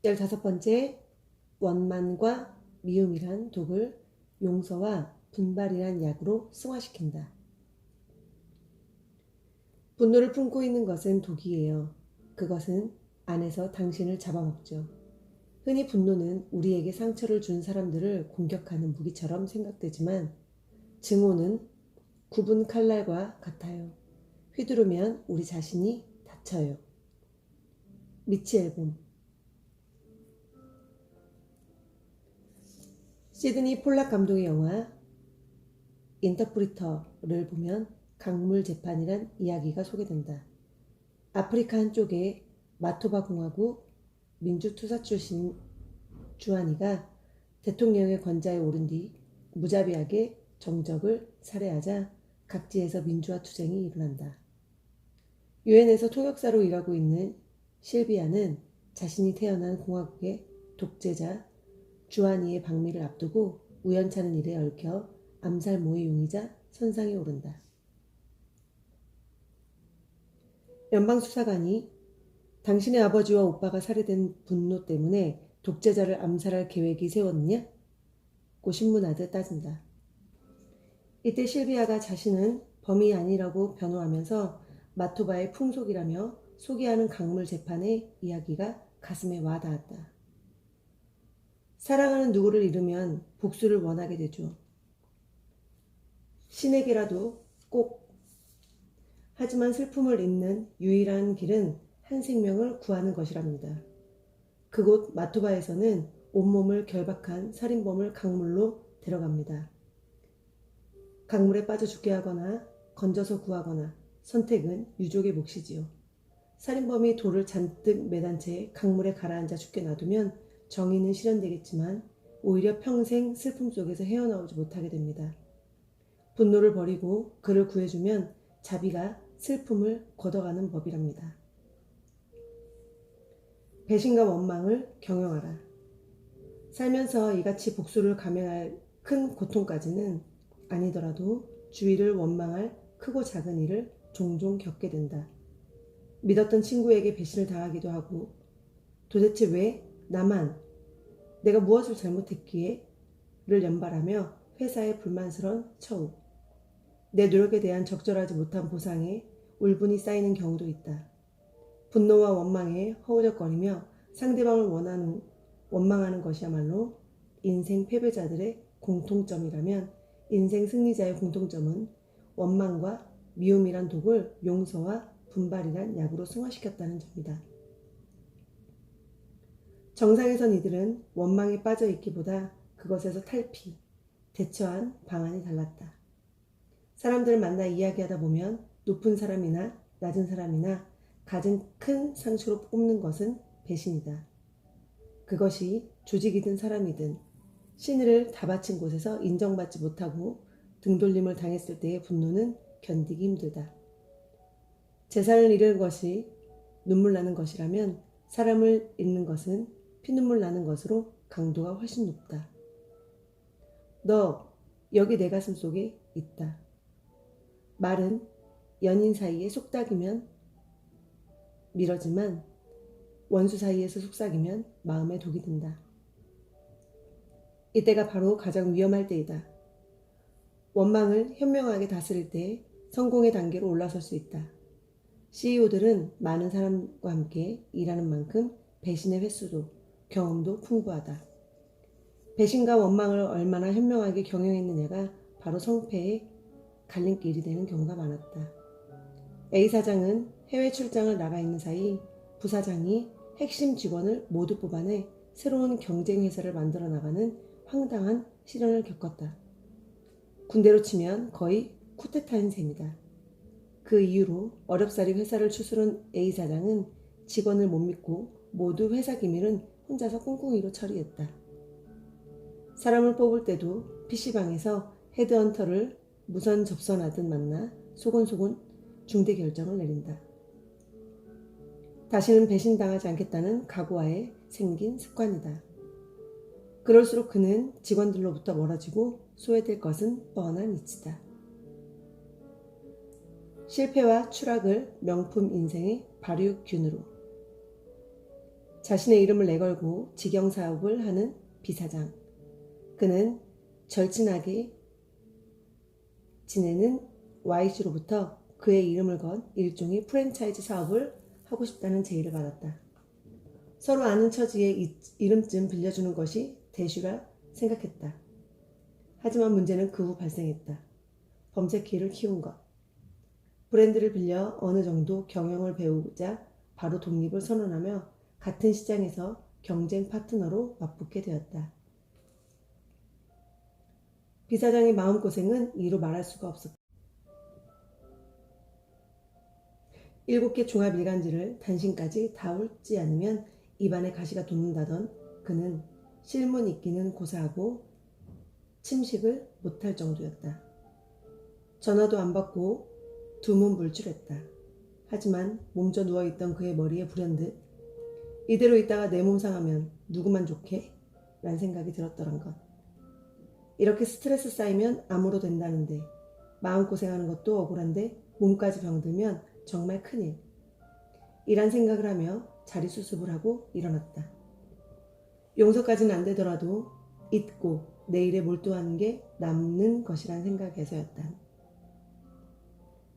15번째, 원만과 미움이란 독을 용서와 분발이란 약으로 승화시킨다. 분노를 품고 있는 것은 독이에요. 그것은 안에서 당신을 잡아먹죠. 흔히 분노는 우리에게 상처를 준 사람들을 공격하는 무기처럼 생각되지만 증오는 굽은 칼날과 같아요. 휘두르면 우리 자신이 다쳐요. 미치 앨범. 시드니 폴락 감독의 영화 인터프리터를 보면 강물 재판이란 이야기가 소개된다. 아프리카 한쪽에 마토바 공화국 민주투사 출신 주하니가 대통령의 권좌에 오른 뒤 무자비하게 정적을 살해하자 각지에서 민주화 투쟁이 일어난다. 유엔에서 통역사로 일하고 있는 실비아는 자신이 태어난 공화국의 독재자 주하니의 방미를 앞두고 우연찮은 일에 얽혀 암살 모의 용의자 선상에 오른다. 연방수사관이 당신의 아버지와 오빠가 살해된 분노 때문에 독재자를 암살할 계획이 세웠느냐? 고 신문하듯 따진다. 이때 실비아가 자신은 범인이 아니라고 변호하면서 마토바의 풍속이라며 소개하는 강물 재판의 이야기가 가슴에 와닿았다. 사랑하는 누구를 잃으면 복수를 원하게 되죠. 신에게라도 꼭. 하지만 슬픔을 잇는 유일한 길은 한 생명을 구하는 것이랍니다. 그곳 마토바에서는 온몸을 결박한 살인범을 강물로 데려갑니다. 강물에 빠져 죽게 하거나 건져서 구하거나 선택은 유족의 몫이지요. 살인범이 돌을 잔뜩 매단 채 강물에 가라앉아 죽게 놔두면 정의는 실현되겠지만 오히려 평생 슬픔 속에서 헤어나오지 못하게 됩니다. 분노를 버리고 그를 구해주면 자비가 슬픔을 걷어가는 법이랍니다. 배신과 원망을 경영하라. 살면서 이같이 복수를 감행할 큰 고통까지는 아니더라도 주위를 원망할 크고 작은 일을 종종 겪게 된다. 믿었던 친구에게 배신을 당하기도 하고 도대체 왜 나만 내가 무엇을 잘못했기에 를 연발하며 회사의 불만스러운 처우, 내 노력에 대한 적절하지 못한 보상에 울분이 쌓이는 경우도 있다. 분노와 원망에 허우적거리며 상대방을 원망하는 것이야말로 인생 패배자들의 공통점이라면 인생 승리자의 공통점은 원망과 미움이란 독을 용서와 분발이란 약으로 승화시켰다는 점이다. 정상에선 이들은 원망에 빠져 있기보다 그것에서 탈피, 대처한 방안이 달랐다. 사람들을 만나 이야기하다 보면 높은 사람이나 낮은 사람이나 가진 큰 상처로 꼽는 것은 배신이다. 그것이 조직이든 사람이든 신의를 다 바친 곳에서 인정받지 못하고 등돌림을 당했을 때의 분노는 견디기 힘들다. 재산을 잃은 것이 눈물 나는 것이라면 사람을 잃는 것은 피눈물 나는 것으로 강도가 훨씬 높다. 너 여기 내 가슴 속에 있다. 말은 연인 사이에 속닥이면 미러지만 원수 사이에서 속삭이면 마음에 독이 든다. 이때가 바로 가장 위험할 때이다. 원망을 현명하게 다스릴 때 성공의 단계로 올라설 수 있다. CEO들은 많은 사람과 함께 일하는 만큼 배신의 횟수도 경험도 풍부하다. 배신과 원망을 얼마나 현명하게 경영했느냐가 바로 성패의 갈림길이 되는 경우가 많았다. A 사장은 해외 출장을 나가 있는 사이 부사장이 핵심 직원을 모두 뽑아내 새로운 경쟁 회사를 만들어 나가는 황당한 시련을 겪었다. 군대로 치면 거의 쿠데타인 셈이다. 그 이후로 어렵사리 회사를 추스른 A 사장은 직원을 못 믿고 모두 회사 기밀은 혼자서 꿍꿍이로 처리했다. 사람을 뽑을 때도 PC방에서 헤드헌터를 무선 접선하듯 만나 소곤소곤 중대 결정을 내린다. 다시는 배신당하지 않겠다는 각오하에 생긴 습관이다. 그럴수록 그는 직원들로부터 멀어지고 소외될 것은 뻔한 이치다. 실패와 추락을 명품 인생의 발육균으로. 자신의 이름을 내걸고 직영사업을 하는 비사장. 그는 절친하게 지내는 Y씨로부터 그의 이름을 건 일종의 프랜차이즈 사업을 하고 싶다는 제의를 받았다. 서로 아는 처지의 이름쯤 빌려주는 것이 대수라 생각했다. 하지만 문제는 그 후 발생했다. 범죄키를 키운 것. 브랜드를 빌려 어느 정도 경영을 배우자 바로 독립을 선언하며 같은 시장에서 경쟁 파트너로 맞붙게 되었다. 비사장의 마음고생은 이루 말할 수가 없었다. 7개 종합 일간지를 단신까지 다 훑지 않으면 입안에 가시가 돋는다던 그는 실문 읽기는 고사하고 침식을 못할 정도였다. 전화도 안 받고 두문불출했다. 하지만 몸져 누워있던 그의 머리에 불현듯 이대로 있다가 내 몸 상하면 누구만 좋게? 란 생각이 들었더란 것. 이렇게 스트레스 쌓이면 암으로 된다는데 마음고생하는 것도 억울한데 몸까지 병들면 정말 큰일. 이란 생각을 하며 자리 수습을 하고 일어났다. 용서까지는 안 되더라도 잊고 내일에 몰두하는 게 남는 것이란 생각에서였다.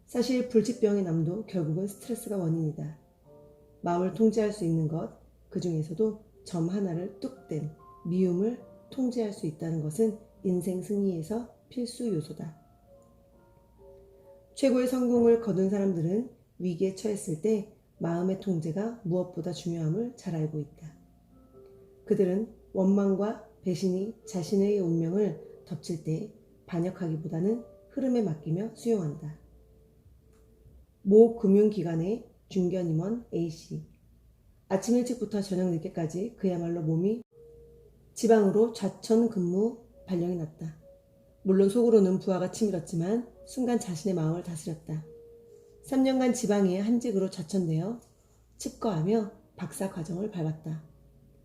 사실 불치병의 남도 결국은 스트레스가 원인이다. 마음을 통제할 수 있는 것, 그 중에서도 점 하나를 뚝 뗀 미움을 통제할 수 있다는 것은 인생 승리에서 필수 요소다. 최고의 성공을 거둔 사람들은 위기에 처했을 때 마음의 통제가 무엇보다 중요함을 잘 알고 있다. 그들은 원망과 배신이 자신의 운명을 덮칠 때 반역하기보다는 흐름에 맡기며 수용한다. 모 금융기관의 중견임원 A씨. 아침 일찍부터 저녁 늦게까지 그야말로 몸이 지방으로 좌천 근무 발령이 났다. 물론 속으로는 부하가 치밀었지만 순간 자신의 마음을 다스렸다. 3년간 지방에 한직으로 좌천되어 칩거하며 박사 과정을 밟았다.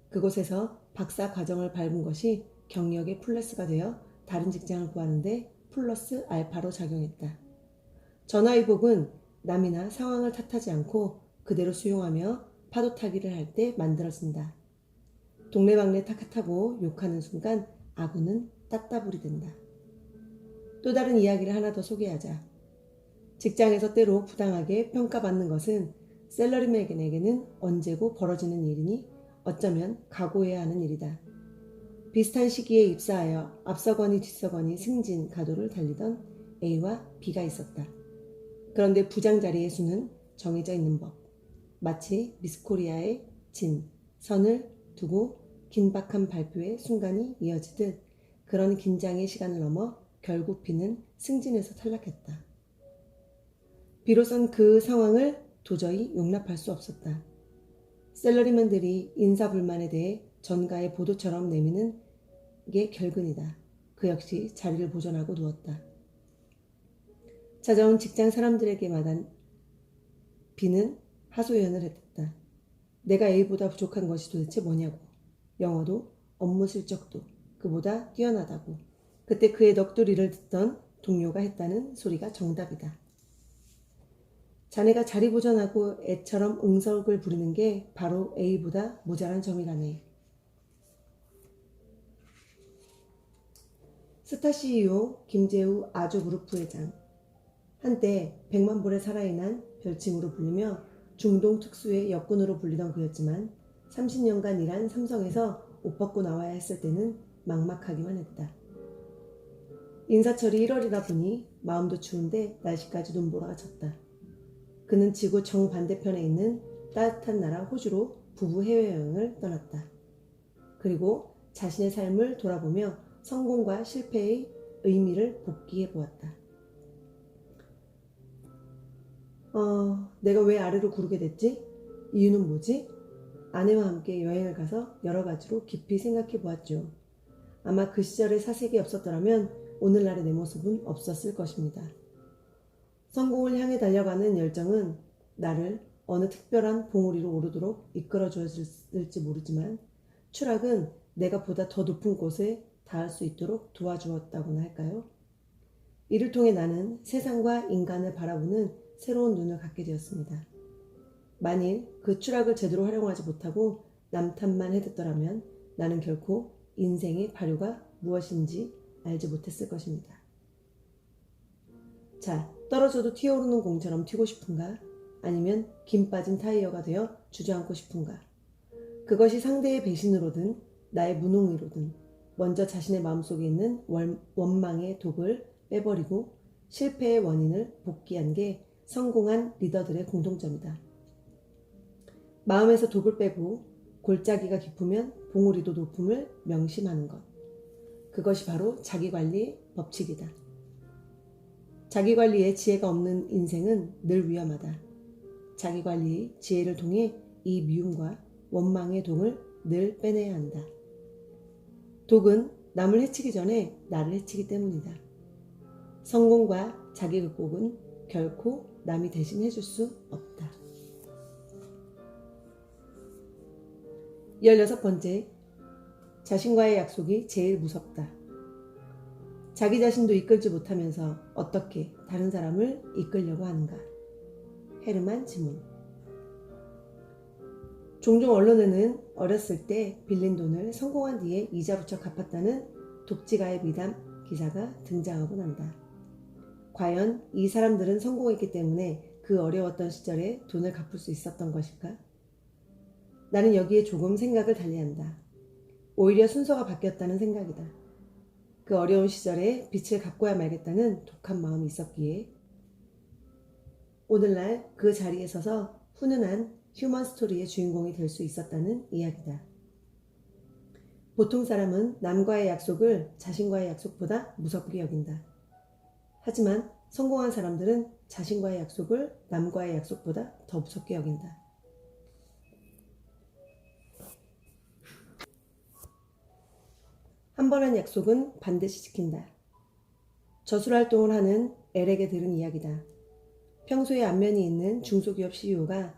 그곳에서 박사 과정을 밟은 것이 경력의 플러스가 되어 다른 직장을 구하는데 플러스 알파로 작용했다. 전화위복은 남이나 상황을 탓하지 않고 그대로 수용하며 파도 타기를 할 때 만들어진다. 동네방네 타고 욕하는 순간 아구는 따따블이 된다. 또 다른 이야기를 하나 더 소개하자. 직장에서 때로 부당하게 평가받는 것은 셀러리맨에게는 언제고 벌어지는 일이니 어쩌면 각오해야 하는 일이다. 비슷한 시기에 입사하여 앞서거니 뒤서거니 승진 가도를 달리던 A와 B가 있었다. 그런데 부장 자리의 수는 정해져 있는 법. 마치 미스코리아의 진, 선을 두고 긴박한 발표의 순간이 이어지듯 그런 긴장의 시간을 넘어 결국 B는 승진에서 탈락했다. 비로소 그 상황을 도저히 용납할 수 없었다. 셀러리맨들이 인사불만에 대해 전가의 보도처럼 내미는 게 결근이다. 그 역시 자리를 보존하고 누웠다. 찾아온 직장 사람들에게마다 B는 하소연을 했다. 내가 A보다 부족한 것이 도대체 뭐냐고. 영어도 업무 실적도 그보다 뛰어나다고. 그때 그의 넋두리를 듣던 동료가 했다는 소리가 정답이다. 자네가 자리 보존하고 애처럼 응석을 부리는 게 바로 A보다 모자란 점이라네. 스타 CEO 김재우 아조그룹 부회장. 한때 100만 불의 살아있는 별칭으로 불리며 중동 특수의 역군으로 불리던 그였지만 30년간 일한 삼성에서 옷 벗고 나와야 했을 때는 막막하기만 했다. 인사철이 1월이라 보니 마음도 추운데 날씨까지 눈보라가 쳤다. 그는 지구 정반대편에 있는 따뜻한 나라 호주로 부부 해외여행을 떠났다. 그리고 자신의 삶을 돌아보며 성공과 실패의 의미를 복기해 보았다. 내가 왜 아래로 구르게 됐지? 이유는 뭐지? 아내와 함께 여행을 가서 여러 가지로 깊이 생각해 보았죠. 아마 그 시절에 사색이 없었더라면 오늘날의 내 모습은 없었을 것입니다. 성공을 향해 달려가는 열정은 나를 어느 특별한 봉우리로 오르도록 이끌어 주었을지 모르지만 추락은 내가 보다 더 높은 곳에 닿을 수 있도록 도와주었다고나 할까요? 이를 통해 나는 세상과 인간을 바라보는 새로운 눈을 갖게 되었습니다. 만일 그 추락을 제대로 활용하지 못하고 남 탓만 해듣더라면 나는 결코 인생의 발효가 무엇인지 알지 못했을 것입니다. 자, 떨어져도 튀어오르는 공처럼 튀고 싶은가? 아니면 김 빠진 타이어가 되어 주저앉고 싶은가? 그것이 상대의 배신으로든 나의 무능으로든 먼저 자신의 마음속에 있는 원망의 독을 빼버리고 실패의 원인을 복귀한 게 성공한 리더들의 공통점이다. 마음에서 독을 빼고 골짜기가 깊으면 봉우리도 높음을 명심하는 것. 그것이 바로 자기관리의 법칙이다. 자기관리에 지혜가 없는 인생은 늘 위험하다. 자기관리의 지혜를 통해 이 미움과 원망의 독을 늘 빼내야 한다. 독은 남을 해치기 전에 나를 해치기 때문이다. 성공과 자기 극복은 결코 남이 대신 해줄 수 없다. 16번째, 자신과의 약속이 제일 무섭다. 자기 자신도 이끌지 못하면서 어떻게 다른 사람을 이끌려고 하는가? 헤르만 지문. 종종 언론에는 어렸을 때 빌린 돈을 성공한 뒤에 이자 붙여 갚았다는 독지가의 미담 기사가 등장하곤 한다. 과연 이 사람들은 성공했기 때문에 그 어려웠던 시절에 돈을 갚을 수 있었던 것일까? 나는 여기에 조금 생각을 달리한다. 오히려 순서가 바뀌었다는 생각이다. 그 어려운 시절에 빚을 갚고야 말겠다는 독한 마음이 있었기에 오늘날 그 자리에 서서 훈훈한 휴먼 스토리의 주인공이 될 수 있었다는 이야기다. 보통 사람은 남과의 약속을 자신과의 약속보다 무섭게 여긴다. 하지만 성공한 사람들은 자신과의 약속을 남과의 약속보다 더 무섭게 여긴다. 한 번 한 약속은 반드시 지킨다. 저술활동을 하는 엘에게 들은 이야기다. 평소에 안면이 있는 중소기업 CEO가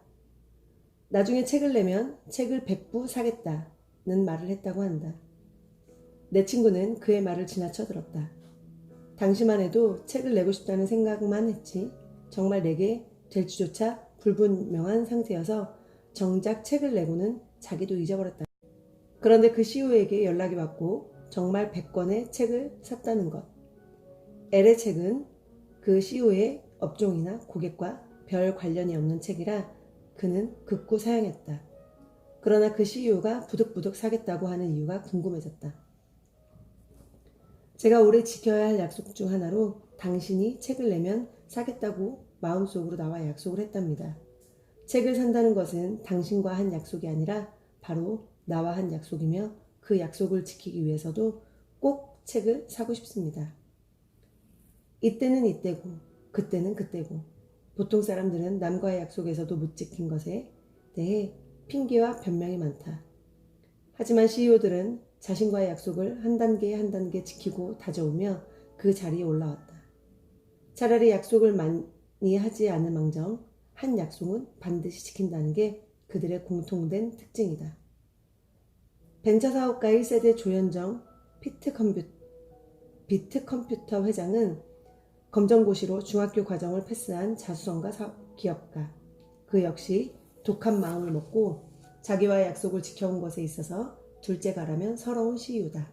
나중에 책을 내면 책을 100부 사겠다는 말을 했다고 한다. 내 친구는 그의 말을 지나쳐 들었다. 당시만 해도 책을 내고 싶다는 생각만 했지 정말 내게 될지조차 불분명한 상태여서 정작 책을 내고는 자기도 잊어버렸다. 그런데 그 CEO에게 연락이 왔고 정말 100권의 책을 샀다는 것. 엘의 책은 그 CEO의 업종이나 고객과 별 관련이 없는 책이라 그는 극구 사양했다. 그러나 그 CEO가 부득부득 사겠다고 하는 이유가 궁금해졌다. 제가 올해 지켜야 할 약속 중 하나로 당신이 책을 내면 사겠다고 마음속으로 나와 약속을 했답니다. 책을 산다는 것은 당신과 한 약속이 아니라 바로 나와 한 약속이며 그 약속을 지키기 위해서도 꼭 책을 사고 싶습니다. 이때는 이때고 그때는 그때고 보통 사람들은 남과의 약속에서도 못 지킨 것에 대해 핑계와 변명이 많다. 하지만 CEO들은 자신과의 약속을 한 단계 한 단계 지키고 다져오며 그 자리에 올라왔다. 차라리 약속을 많이 하지 않을 망정 한 약속은 반드시 지킨다는 게 그들의 공통된 특징이다. 벤처사업가 1세대 조현정 비트컴퓨터 회장은 검정고시로 중학교 과정을 패스한 자수성가 기업가. 그 역시 독한 마음을 먹고 자기와의 약속을 지켜온 것에 있어서 둘째가라면 서러운 CEO다.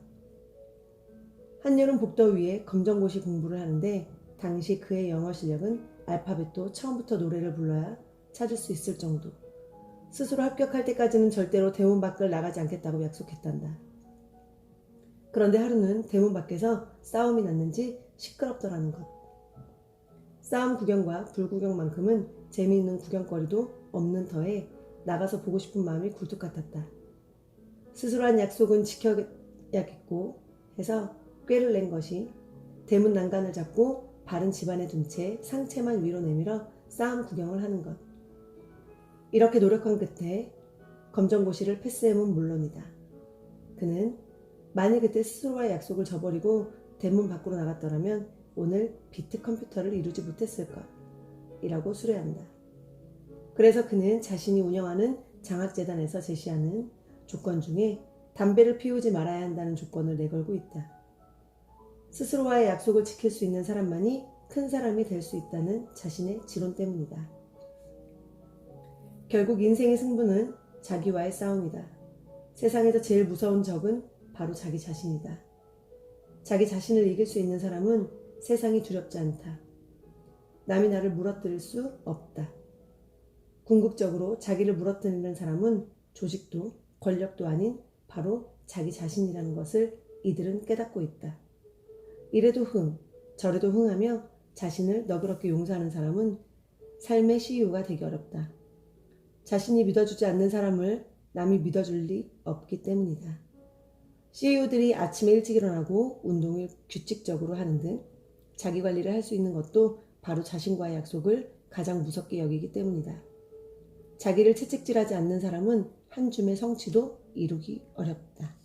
한여름 복더위에 검정고시 공부를 하는데 당시 그의 영어 실력은 알파벳도 처음부터 노래를 불러야 찾을 수 있을 정도. 스스로 합격할 때까지는 절대로 대문 밖을 나가지 않겠다고 약속했단다. 그런데 하루는 대문 밖에서 싸움이 났는지 시끄럽더라는 것. 싸움 구경과 불구경만큼은 재미있는 구경거리도 없는 터에 나가서 보고 싶은 마음이 굴뚝 같았다. 스스로 한 약속은 지켜야겠고 해서 꾀를 낸 것이 대문 난간을 잡고 발은 집안에 둔 채 상체만 위로 내밀어 싸움 구경을 하는 것. 이렇게 노력한 끝에 검정고시를 패스해온 물론이다. 그는 만일 그때 스스로와의 약속을 저버리고 대문 밖으로 나갔더라면 오늘 비트 컴퓨터를 이루지 못했을 것이라고 수레한다. 그래서 그는 자신이 운영하는 장학재단에서 제시하는 조건 중에 담배를 피우지 말아야 한다는 조건을 내걸고 있다. 스스로와의 약속을 지킬 수 있는 사람만이 큰 사람이 될 수 있다는 자신의 지론 때문이다. 결국 인생의 승부는 자기와의 싸움이다. 세상에서 제일 무서운 적은 바로 자기 자신이다. 자기 자신을 이길 수 있는 사람은 세상이 두렵지 않다. 남이 나를 무너뜨릴 수 없다. 궁극적으로 자기를 무너뜨리는 사람은 조직도 권력도 아닌 바로 자기 자신이라는 것을 이들은 깨닫고 있다. 이래도 흥, 저래도 흥하며 자신을 너그럽게 용서하는 사람은 삶의 CEO가 되기 어렵다. 자신이 믿어주지 않는 사람을 남이 믿어줄 리 없기 때문이다. CEO들이 아침에 일찍 일어나고 운동을 규칙적으로 하는 등 자기 관리를 할 수 있는 것도 바로 자신과의 약속을 가장 무섭게 여기기 때문이다. 자기를 채찍질하지 않는 사람은 한 줌의 성취도 이루기 어렵다.